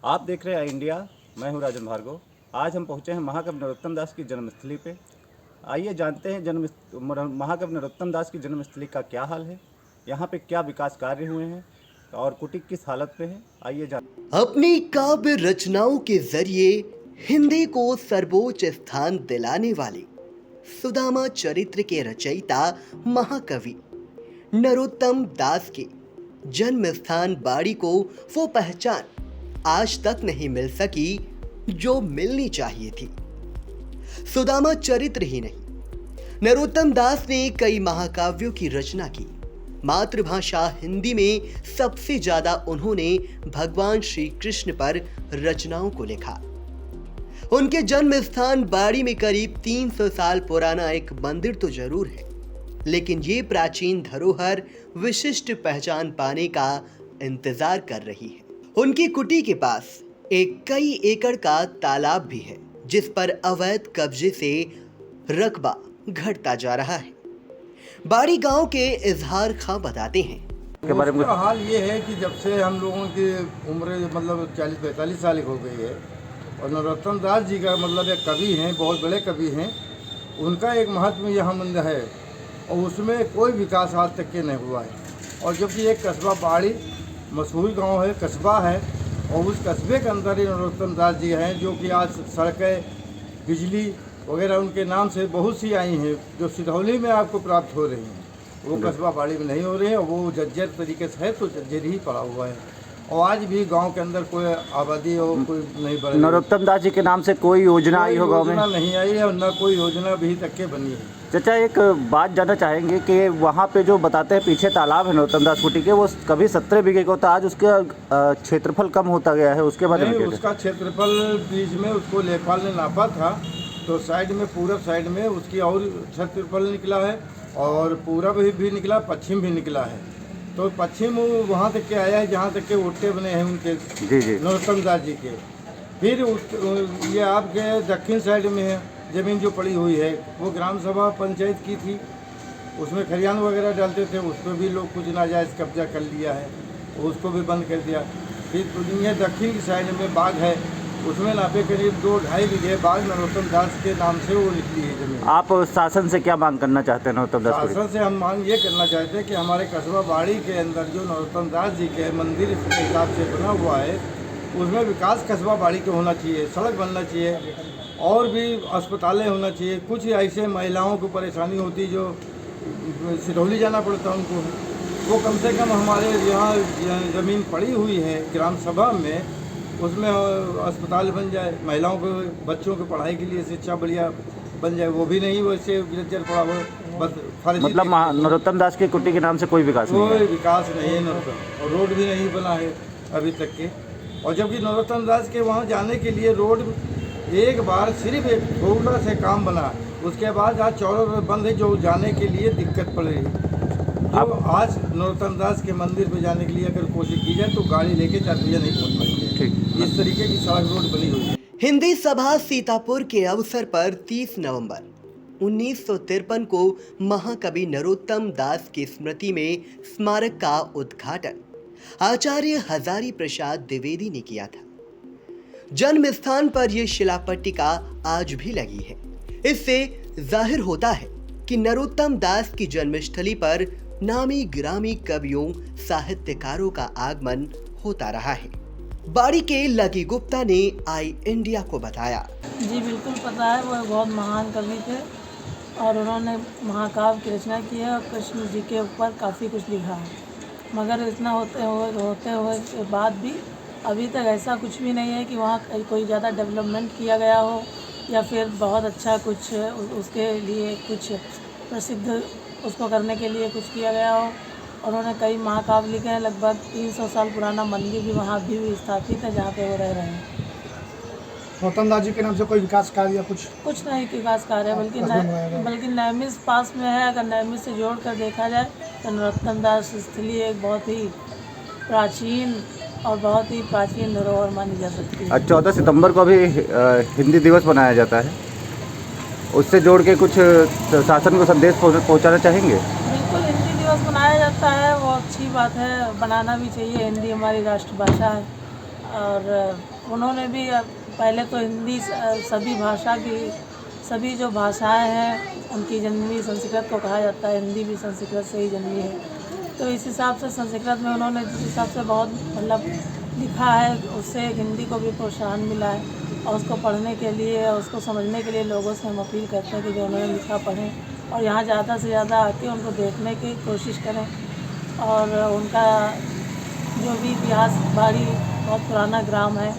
आप देख रहे हैं इंडिया। मैं हूं राजन भार्गव। आज हम पहुंचे हैं महाकवि नरोत्तम दास की जन्मस्थली पे। आइए जानते हैं महाकवि नरोत्तम दास की जन्मस्थली का क्या हाल है, यहाँ पे क्या विकास कार्य हुए हैं और कुटी किस हालत पे है। आइए जान। अपनी काव्य रचनाओं के जरिए हिंदी को सर्वोच्च स्थान दिलाने वाले सुदामा चरित्र के रचयिता महाकवि नरोत्तम दास के जन्म स्थान बाड़ी को वो पहचान आज तक नहीं मिल सकी जो मिलनी चाहिए थी। सुदामा चरित्र ही नहीं, नरोत्तम दास ने कई महाकाव्यों की रचना की। मातृभाषा हिंदी में सबसे ज्यादा उन्होंने भगवान श्री कृष्ण पर रचनाओं को लिखा। उनके जन्म स्थान बाड़ी में करीब 300 साल पुराना एक मंदिर तो जरूर है, लेकिन ये प्राचीन धरोहर विशिष्ट पहचान पाने का इंतजार कर रही है। उनकी कुटी के पास एक कई एकड़ का तालाब भी है, जिस पर अवैध कब्जे से रकबा घटता जा रहा है। बाड़ी गांव के इजहार खां बताते हैं के बारे में उसका हाल ये है कि जब से हम लोगों की उम्र मतलब 40-45 साल की हो गई है और नरोत्तम दास जी का मतलब एक कवि हैं, बहुत बड़े कवि हैं, उनका एक महत्व यहाँ मंद है और उसमें कोई विकास आज तक के नहीं हुआ है। और जबकि एक कस्बा बाड़ी मशहूर गांव है, कस्बा है, और उस कस्बे के अंदर ही नरोत्तम दास जी हैं, जो कि आज सड़कें, बिजली वगैरह उनके नाम से बहुत सी आई हैं जो सिधौली में आपको प्राप्त हो रही हैं, वो कस्बा बाड़ी में नहीं हो रही हैं। और वो जर्जर तरीके से है तो जर्जर ही पड़ा हुआ है और आज भी गांव के अंदर कोई आबादी और कोई नहीं बढ़ी। नरोत्तम दास जी के नाम से कोई योजना आई हो गाँव में? नहीं आई है और न कोई योजना अभी तक के बनी है। चाचा, एक बात जानना चाहेंगे कि वहाँ पे जो बताते हैं पीछे तालाब है नरोत्तम दास कुटी के, वो कभी 17 बीघे का होता, आज उसका क्षेत्रफल कम होता गया है, उसके बारे में? उसका क्षेत्रफल बीच में उसको लेखपाल ने नापा था तो साइड में, पूरब साइड में उसकी और क्षेत्रफल निकला है और पूरब भी निकला, पश्चिम भी निकला है। तो पश्चिम वहाँ तक के आया है जहाँ तक के ओटे बने हैं उनके नरोत्तम दास जी के। फिर ये आपके दक्षिण साइड में है ज़मीन जो पड़ी हुई है, वो ग्राम सभा पंचायत की थी, उसमें खरियान वगैरह डालते थे, उस पर भी लोग कुछ नाजायज़ कब्जा कर लिया है, उसको भी बंद कर दिया। फिर ये दक्षिण की साइड में बाग है, उसमें नापे करीब 2-2.5 बीघे बाग नरोत्तम दास के नाम से वो निकली है जमीन। आप शासन से क्या मांग करना चाहते हैं नरोत्तम दास? शासन से हम मांग ये करना चाहते हैं कि हमारे कस्बा बाड़ी के अंदर जो नरोत्तम दास जी के मंदिर के हिसाब से बना हुआ है, उसमें विकास कस्बा बाड़ी के होना चाहिए, सड़क बनना चाहिए और भी अस्पतालें होना चाहिए। कुछ ऐसे महिलाओं को परेशानी होती जो सिधौली जाना पड़ता उनको, वो कम से कम हमारे यहाँ ज़मीन पड़ी हुई है ग्राम सभा में, उसमें अस्पताल बन जाए, महिलाओं को, बच्चों की पढ़ाई के लिए शिक्षा बढ़िया बन जाए, वो भी नहीं, वैसे गिरजर पड़ा हुआ बस फर्जी। मतलब नरोत्तम दास की कुटी के नाम से कोई विकास नहीं है? कोई विकास नहीं है नरोत्तम, और रोड भी नहीं बना है अभी तक के। और जबकि नरोत्तम दास के वहाँ जाने के लिए रोड एक बार सिर्फ एक थोड़ा से काम बना, उसके बाद आज चौड़ा बंद है, जो जाने के लिए दिक्कत पड़ रही है। जो आज नरोत्तम दास के मंदिर पे जाने के लिए अगर कोशिश की जाए तो गाड़ी लेके 4 बजे नहीं पहुँच पाएंगे। इस तरीके की सड़क रोड बनी हुई है। हिंदी सभा सीतापुर के अवसर पर 30 नवंबर 1953 को महाकवि नरोत्तम दास की स्मृति में स्मारक का उद्घाटन आचार्य हजारी प्रसाद द्विवेदी ने किया था। जन्म स्थान पर यह शिलापट्टिका आज भी लगी है। इससे जाहिर होता है कि नरोत्तम दास की जन्मस्थली पर नामी ग्रामी कवियों, साहित्यकारों का आगमन होता रहा है। बाड़ी के लकी गुप्ता ने आई इंडिया को बताया। जी बिल्कुल पता है, वो बहुत महान कवि थे और उन्होंने महाकाव्य की रचना की है और कृष्ण जी के ऊपर काफ़ी कुछ लिखा है। मगर इतना होते हुए के बाद भी अभी तक ऐसा कुछ भी नहीं है कि वहाँ कोई ज़्यादा डेवलपमेंट किया गया हो या फिर बहुत अच्छा कुछ उसके लिए कुछ प्रसिद्ध उसको करने के लिए कुछ किया गया हो। उन्होंने कई महाकाव्य लिखे हैं, लगभग 300 साल पुराना मंदिर भी वहाँ भी स्थापित है जहाँ पे वो रह रहे हैं। नरोत्तम दास जी के नाम से कोई विकास कार्य या कुछ नहीं विकास कार्य, बल्कि नैमिष पास में है। अगर नैमिष से जोड़ कर देखा जाए तो नरोत्तम दास स्थली एक बहुत ही प्राचीन धरोहर मानी जा सकती है। 14 सितंबर को अभी हिंदी दिवस मनाया जाता है, उससे जोड़ के कुछ शासन को संदेश पहुंचाना चाहेंगे? बिल्कुल, हिंदी दिवस मनाया जाता है, वो अच्छी बात है, बनाना भी चाहिए। हिंदी हमारी राष्ट्रभाषा है और उन्होंने भी पहले तो हिंदी सभी जो भाषाएं हैं उनकी जन्मी संस्कृत को कहा जाता है, हिंदी भी संस्कृत से ही जन्मी है। तो इस हिसाब से संस्कृत में उन्होंने जिस हिसाब से बहुत मतलब लिखा है, उससे हिंदी को भी प्रोत्साहन मिला है। और उसको पढ़ने के लिए और उसको समझने के लिए लोगों से हम अपील करते हैं कि जो उन्होंने लिखा पढ़ें और यहाँ ज़्यादा से ज़्यादा आके उनको देखने की कोशिश करें और उनका जो भी इतिहास बाड़ी बहुत पुराना ग्राम है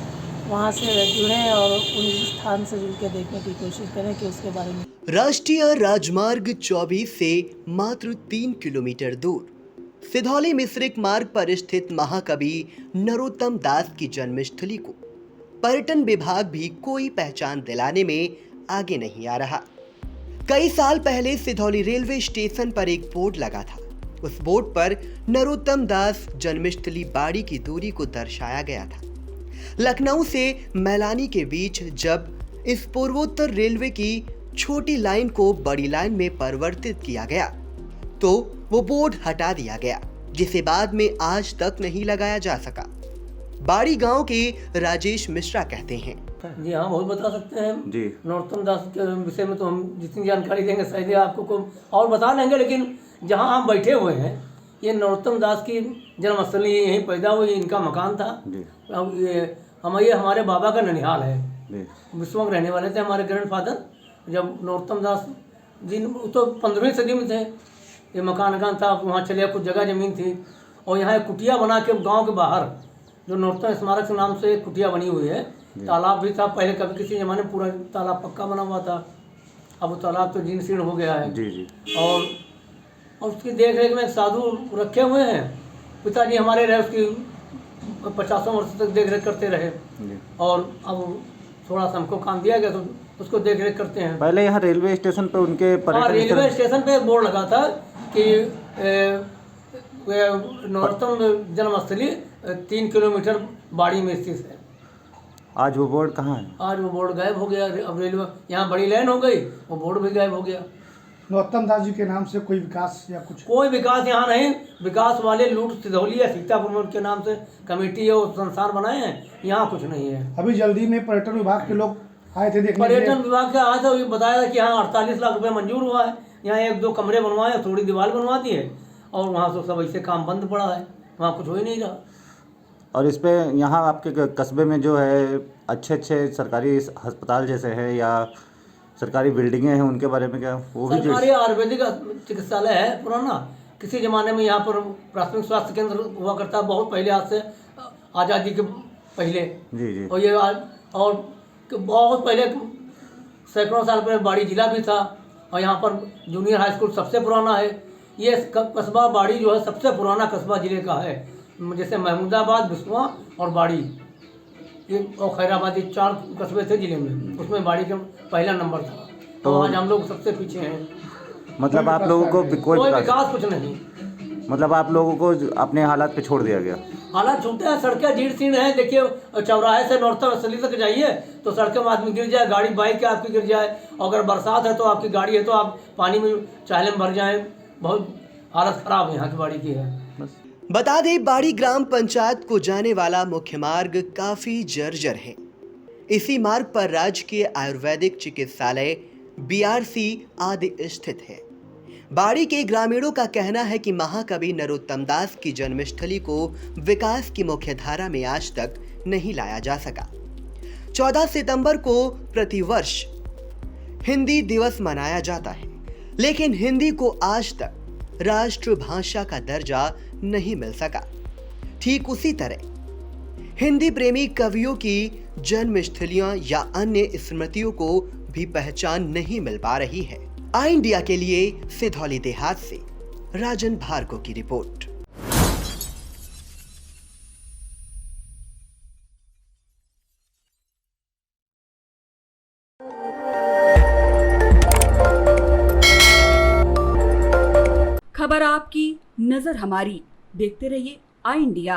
वहाँ से जुड़ें और उस स्थान से जुड़ के देखने की कोशिश करें कि उसके बारे में। राष्ट्रीय राजमार्ग 24 से मात्र 3 किलोमीटर दूर सिधौली मिश्रिक मार्ग पर स्थित महाकवि नरोत्तम दास की जन्मस्थली को पर्यटन विभाग भी कोई पहचान दिलाने में आगे नहीं आ रहा। कई साल पहले सिधौली रेलवे स्टेशन पर एक बोर्ड लगा था। उस बोर्ड पर नरोत्तम दास जन्मस्थली बाड़ी की दूरी को दर्शाया गया था। लखनऊ से मैलानी के बीच जब इस पूर्वोत्तर रेलवे की छोटी लाइन को बड़ी लाइन में परिवर्तित किया गया तो वो बोर्ड हटा दिया गया, जिसे बाद में आज तक नहीं लगाया जा सका। बाड़ी गांव के राजेश मिश्रा कहते हैं। जी हाँ, बहुत बता सकते हैं जी। नरोत्तम दास के विषय में तो हम जितनी जानकारी देंगे शायद आपको को और बता लेंगे, लेकिन जहाँ हम बैठे हुए हैं ये नरोत्तम दास की जन्मस्थली यहीं पैदा हुई, इनका मकान था। अब ये हमारे बाबा का ननिहाल है। विश्व में रहने वाले थे हमारे ग्रैंडफादर। जब नरोत्तम दास जी तो 15वीं सदी में थे। ये मकान था, वहाँ चले कुछ जगह ज़मीन थी और यहाँ एक कुटिया बना के गाँव के बाहर जो नरोत्तम स्मारक के नाम से एक कुटिया बनी हुई है। तालाब भी था पहले, कभी किसी ज़माने में पूरा तालाब पक्का बना हुआ था। अब वो तालाब तो जीर्ण शीर्ण हो गया है। जी। और उसकी देख रेख में साधु रखे हुए हैं। पिताजी हमारे रहे, उसकी 50 वर्ष तक देख रेख करते रहे और अब थोड़ा सा हमको काम दिया गया तो उसको देख रेख करते हैं। पहले यहाँ रेलवे स्टेशन पे उनके रेलवे स्टेशन पे बोर्ड लगा था कि नरोत्तम जन्मस्थली 3 किलोमीटर बाड़ी में स्थित है। आज वो बोर्ड कहाँ है? आज वो बोर्ड गायब हो गया। अब रेलवे यहाँ बड़ी लाइन हो गई, वो बोर्ड भी गायब हो गया। नरोत्तम दास जी के नाम से कोई विकास या कुछ? कोई विकास यहाँ नहीं। विकास वाले लूट सिधौली या सीतापुर के नाम से कमेटी है, वो संस्थान बनाए हैं, यहाँ कुछ नहीं है। अभी जल्दी में पर्यटन विभाग के लोग आए थे देखने। पर्यटन विभाग के आए थे, बताया था कि यहाँ 48 लाख रुपए मंजूर हुआ है। यहाँ 1-2 कमरे बनवाए, थोड़ी दीवार बनवा दी है और वहाँ से सब ऐसे काम बंद पड़ा है, वहाँ कुछ हो ही नहीं रहा। और इस पे यहाँ आपके कस्बे में जो है अच्छे सरकारी अस्पताल जैसे है या सरकारी बिल्डिंगें हैं, उनके बारे में क्या वो भी? सरकारी आयुर्वेदिक चिकित्सालय है पुराना। किसी ज़माने में यहाँ पर प्राथमिक स्वास्थ्य केंद्र हुआ करता, बहुत पहले, आज से आज़ादी के पहले। जी। और ये और बहुत पहले सैकड़ों साल पहले बाड़ी जिला भी था और यहाँ पर जूनियर हाई स्कूल सबसे पुराना है। ये कस्बा बाड़ी जो है सबसे पुराना कस्बा जिले का है। जैसे महमूदाबाद, बिस्वा और बाड़ी ये और खैराबाद, ये 4 कस्बे थे जिले में, उसमें बाड़ी का पहला नंबर था। तो आज हम लोग सबसे पीछे हैं। मतलब आप लोगों को कोई विकास कुछ नहीं, मतलब आप लोगों को अपने हालात पे छोड़ दिया गया? हालात छूटे हैं, सड़कें जीर्ण शीर्ण हैं। देखिए चौराहे से नरोत्तम स्थली तक जाइए तो सड़कों में आदमी गिर जाए, गाड़ी बाइक आपकी गिर जाए। अगर बरसात है तो आपकी गाड़ी है तो आप पानी में चाहले में भर जाएं। बहुत हालत खराब है यहाँ की बाड़ी की है। बता दें, बाड़ी ग्राम पंचायत को जाने वाला मुख्य मार्ग काफी जर्जर है। इसी मार्ग पर राजकीय आयुर्वेदिक चिकित्सालय BRC आदि स्थित है। बाड़ी के ग्रामीणों का कहना है कि महाकवि नरोत्तम दास की जन्मस्थली को विकास की मुख्यधारा में आज तक नहीं लाया जा सका। 14 सितंबर को प्रतिवर्ष हिंदी दिवस मनाया जाता है, लेकिन हिंदी को आज तक राष्ट्रभाषा का दर्जा नहीं मिल सका। ठीक उसी तरह हिंदी प्रेमी कवियों की जन्मस्थलियां या अन्य स्मृतियों को भी पहचान नहीं मिल पा रही है। आई इंडिया के लिए सिधौली देहात से राजन भार्गव की रिपोर्ट। खबर आपकी, नजर हमारी। देखते रहिए आई इंडिया।